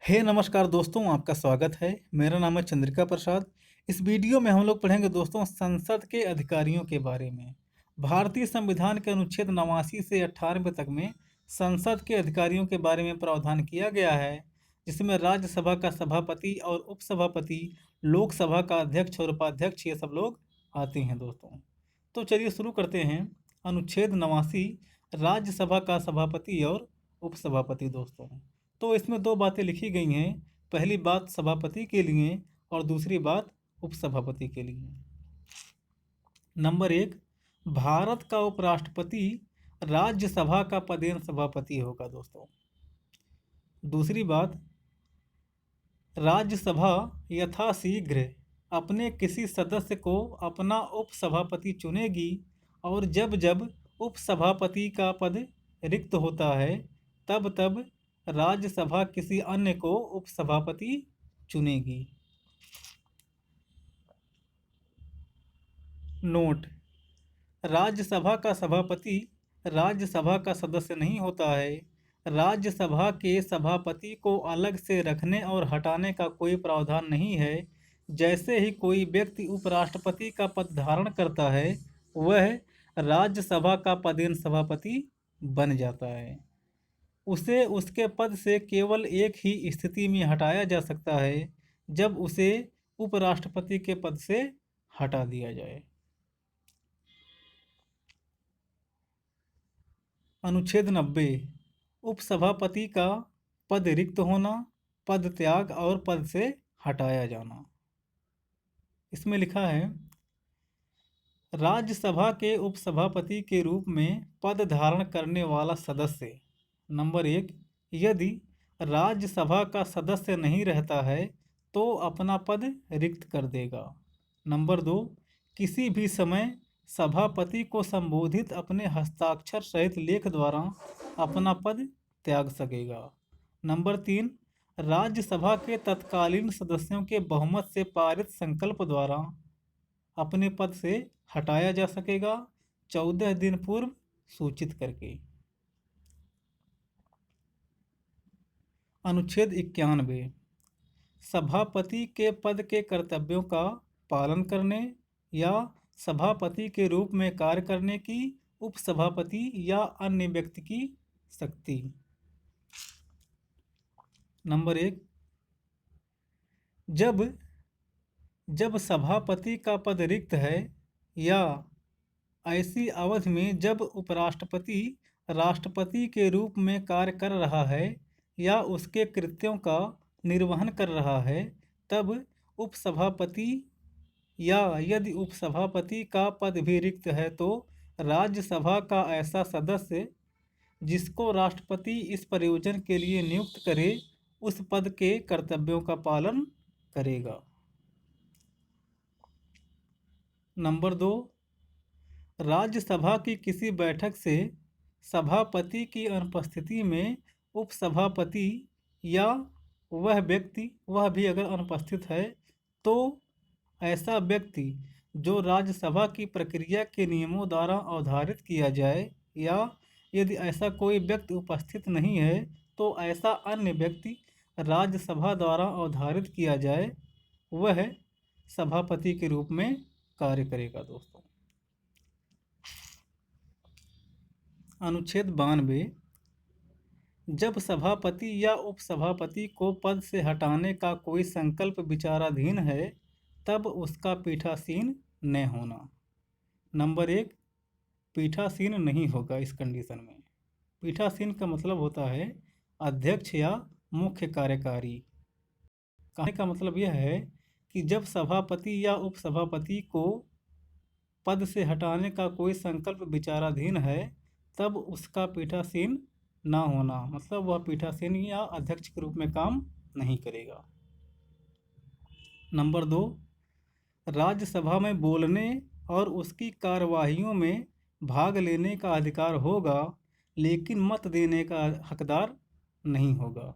नमस्कार दोस्तों, आपका स्वागत है। मेरा नाम है चंद्रिका प्रसाद। इस वीडियो में हम लोग पढ़ेंगे दोस्तों संसद के अधिकारियों के बारे में। भारतीय संविधान के अनुच्छेद 89 से 98 तक में संसद के अधिकारियों के बारे में प्रावधान किया गया है, जिसमें राज्यसभा का सभापति और उपसभापति, लोकसभा का अध्यक्ष और उपाध्यक्ष ये सब लोग आते हैं दोस्तों। तो चलिए शुरू करते हैं। अनुच्छेद 89 राज्यसभा का सभापति और उपसभापति दोस्तों। तो इसमें दो बातें लिखी गई हैं। पहली बात सभापति के लिए और दूसरी बात उपसभापति के लिए। नंबर 1, भारत का उपराष्ट्रपति राज्यसभा का पदेन सभापति होगा दोस्तों। दूसरी बात, राज्यसभा यथाशीघ्र अपने किसी सदस्य को अपना उपसभापति चुनेगी और जब जब उपसभापति का पद रिक्त होता है तब तब राज्यसभा किसी अन्य को उपसभापति चुनेगी। नोट: राज्यसभा का सभापति राज्यसभा का सदस्य नहीं होता है। राज्यसभा के सभापति को अलग से रखने और हटाने का कोई प्रावधान नहीं है। जैसे ही कोई व्यक्ति उपराष्ट्रपति का पद धारण करता है, वह राज्यसभा का पदेन सभापति बन जाता है। उसे उसके पद से केवल एक ही स्थिति में हटाया जा सकता है, जब उसे उपराष्ट्रपति के पद से हटा दिया जाए। अनुच्छेद 90, उपसभापति का पद रिक्त होना, पद त्याग और पद से हटाया जाना। इसमें लिखा है, राज्यसभा के उपसभापति के रूप में पद धारण करने वाला सदस्य। नंबर 1, यदि राज्यसभा का सदस्य नहीं रहता है तो अपना पद रिक्त कर देगा। नंबर 2, किसी भी समय सभापति को संबोधित अपने हस्ताक्षर सहित लेख द्वारा अपना पद त्याग सकेगा। नंबर 3, राज्यसभा के तत्कालीन सदस्यों के बहुमत से पारित संकल्प द्वारा अपने पद से हटाया जा सकेगा, 14 दिन पूर्व सूचित करके। अनुच्छेद 91, सभापति के पद के कर्तव्यों का पालन करने या सभापति के रूप में कार्य करने की उपसभापति या अन्य व्यक्ति की शक्ति। नंबर 1, जब सभापति का पद रिक्त है या ऐसी अवधि में जब उपराष्ट्रपति राष्ट्रपति के रूप में कार्य कर रहा है या उसके कृत्यों का निर्वहन कर रहा है, तब उपसभापति या यदि उपसभापति का पद भी रिक्त है तो राज्यसभा का ऐसा सदस्य जिसको राष्ट्रपति इस प्रयोजन के लिए नियुक्त करे, उस पद के कर्तव्यों का पालन करेगा। नंबर 2, राज्यसभा की किसी बैठक से सभापति की अनुपस्थिति में उपसभापति या वह व्यक्ति वह भी अगर अनुपस्थित है तो ऐसा व्यक्ति जो राज्यसभा की प्रक्रिया के नियमों द्वारा अवधारित किया जाए, या यदि ऐसा कोई व्यक्ति उपस्थित नहीं है तो ऐसा अन्य व्यक्ति राज्यसभा द्वारा अवधारित किया जाए, वह सभापति के रूप में कार्य करेगा दोस्तों। अनुच्छेद 92, जब सभापति या उपसभापति को पद से हटाने का कोई संकल्प विचाराधीन है, तब उसका पीठासीन न होना। नंबर 1, पीठासीन नहीं होगा इस कंडीशन में। पीठासीन का मतलब होता है अध्यक्ष या मुख्य कार्यकारी। कहने का मतलब यह है कि जब सभापति या उपसभापति को पद से हटाने का कोई संकल्प विचाराधीन है, तब उसका पीठासीन ना होना, मतलब वह पीठासीन या अध्यक्ष के रूप में काम नहीं करेगा। नंबर 2, राज्यसभा में बोलने और उसकी कार्यवाहियों में भाग लेने का अधिकार होगा, लेकिन मत देने का हकदार नहीं होगा।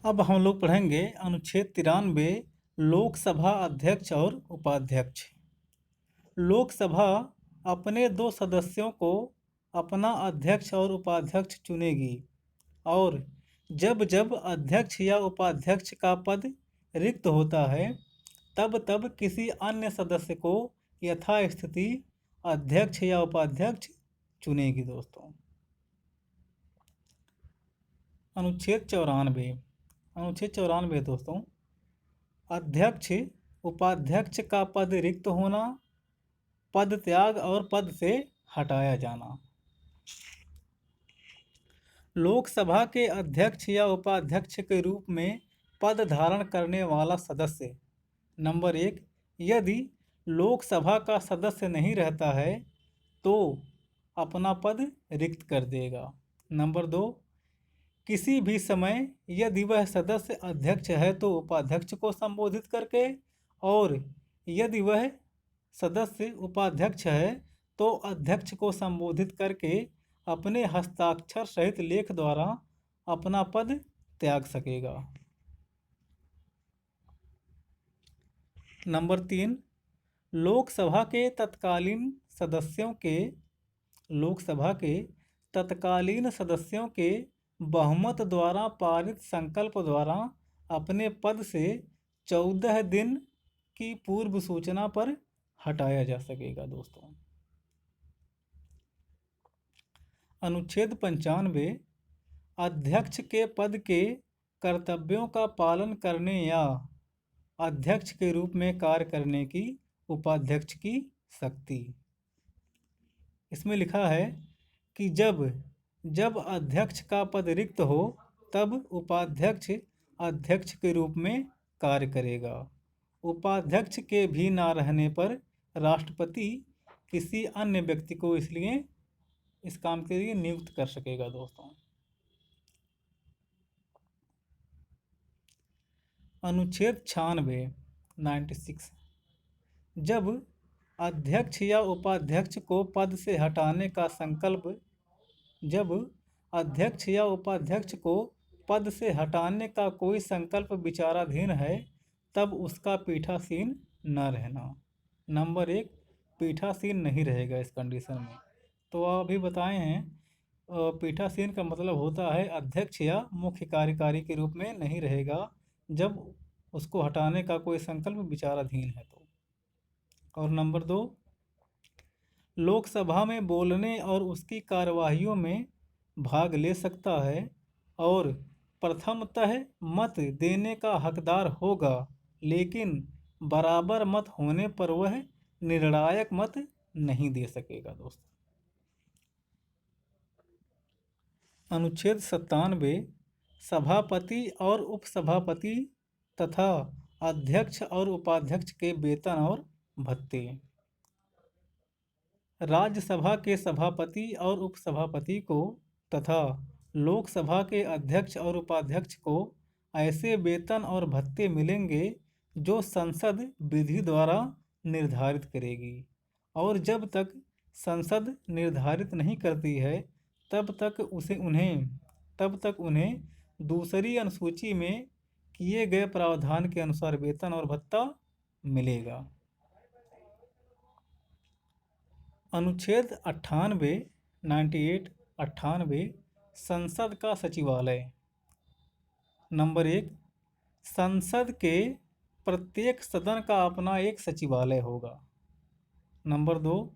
अब हम लोग पढ़ेंगे अनुच्छेद 93, लोकसभा अध्यक्ष और उपाध्यक्ष। लोकसभा अपने 2 सदस्यों को अपना अध्यक्ष और उपाध्यक्ष चुनेगी और जब जब अध्यक्ष या उपाध्यक्ष का पद रिक्त होता है तब तब किसी अन्य सदस्य को यथास्थिति अध्यक्ष या उपाध्यक्ष चुनेगी दोस्तों। अनुच्छेद 94 दोस्तों, अध्यक्ष उपाध्यक्ष का पद रिक्त होना, पद त्याग और पद से हटाया जाना। लोकसभा के अध्यक्ष या उपाध्यक्ष के रूप में पद धारण करने वाला सदस्य, नंबर 1, यदि लोकसभा का सदस्य नहीं रहता है तो अपना पद रिक्त कर देगा। नंबर 2, किसी भी समय यदि वह सदस्य अध्यक्ष है तो उपाध्यक्ष को संबोधित करके, और यदि वह सदस्य उपाध्यक्ष है तो अध्यक्ष को संबोधित करके अपने हस्ताक्षर सहित लेख द्वारा अपना पद त्याग सकेगा। नंबर 3, लोकसभा के तत्कालीन सदस्यों के बहुमत द्वारा पारित संकल्प द्वारा अपने पद से 14 दिन की पूर्व सूचना पर हटाया जा सकेगा दोस्तों। अनुच्छेद 95, अध्यक्ष के पद के कर्तव्यों का पालन करने या अध्यक्ष के रूप में कार्य करने की उपाध्यक्ष की शक्ति। इसमें लिखा है कि जब अध्यक्ष का पद रिक्त हो तब उपाध्यक्ष अध्यक्ष के रूप में कार्य करेगा। उपाध्यक्ष के भी ना रहने पर राष्ट्रपति किसी अन्य व्यक्ति को इसलिए इस काम के लिए नियुक्त कर सकेगा दोस्तों। अनुच्छेद 96, जब अध्यक्ष या उपाध्यक्ष को पद से हटाने का संकल्प कोई संकल्प विचाराधीन है तब उसका पीठासीन न रहना। नंबर 1, पीठासीन नहीं रहेगा इस कंडीशन में। तो अभी बताए हैं, पीठासीन का मतलब होता है अध्यक्ष या मुख्य कार्यकारी के रूप में नहीं रहेगा जब उसको हटाने का कोई संकल्प विचाराधीन है तो। और नंबर 2, लोकसभा में बोलने और उसकी कार्यवाहियों में भाग ले सकता है और प्रथमतः मत देने का हकदार होगा, लेकिन बराबर मत होने पर वह निर्णायक मत नहीं दे सकेगा दोस्तों। अनुच्छेद 97, सभापति और उपसभापति तथा अध्यक्ष और उपाध्यक्ष के वेतन और भत्ते। राज्यसभा के सभापति और उपसभापति को तथा लोकसभा के अध्यक्ष और उपाध्यक्ष को ऐसे वेतन और भत्ते मिलेंगे जो संसद विधि द्वारा निर्धारित करेगी, और जब तक संसद निर्धारित नहीं करती है तब तक उन्हें दूसरी अनुसूची में किए गए प्रावधान के अनुसार वेतन और भत्ता मिलेगा। अनुच्छेद 98, संसद का सचिवालय। नंबर 1, संसद के प्रत्येक सदन का अपना एक सचिवालय होगा। नंबर 2,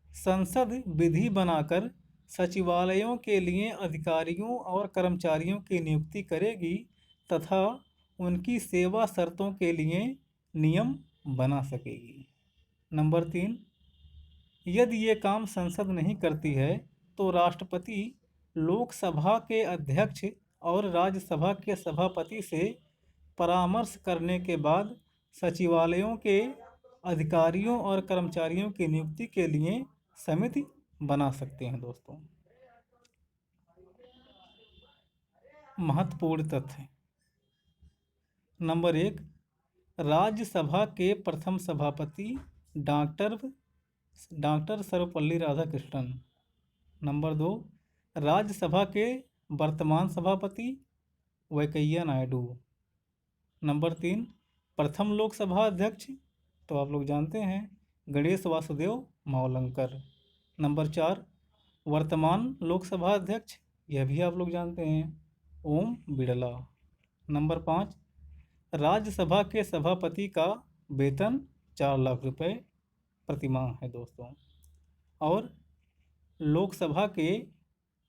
संसद विधि बनाकर सचिवालयों के लिए अधिकारियों और कर्मचारियों की नियुक्ति करेगी तथा उनकी सेवा शर्तों के लिए नियम बना सकेगी। नंबर 3, यदि ये काम संसद नहीं करती है तो राष्ट्रपति लोकसभा के अध्यक्ष और राज्यसभा के सभापति से परामर्श करने के बाद सचिवालयों के अधिकारियों और कर्मचारियों की नियुक्ति के लिए समिति बना सकते हैं दोस्तों। महत्वपूर्ण तथ्य। नंबर 1, राज्यसभा के प्रथम सभापति डॉक्टर सर्वपल्ली राधाकृष्णन। नंबर 2, राज्यसभा के वर्तमान सभापति वेंकैया नायडू। नंबर 3, प्रथम लोकसभा अध्यक्ष तो आप लोग जानते हैं गणेश वासुदेव मावलंकर। नंबर 4, वर्तमान लोकसभा अध्यक्ष, यह भी आप लोग जानते हैं ओम बिड़ला। नंबर 5, राज्यसभा के सभापति का वेतन 4 लाख रुपए प्रतिमाह है दोस्तों। और लोकसभा के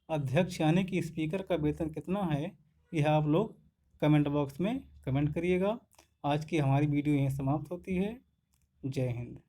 अध्यक्ष यानी कि स्पीकर का वेतन कितना है, यह आप लोग कमेंट बॉक्स में कमेंट करिएगा। आज की हमारी वीडियो यहीं समाप्त होती है। जय हिंद।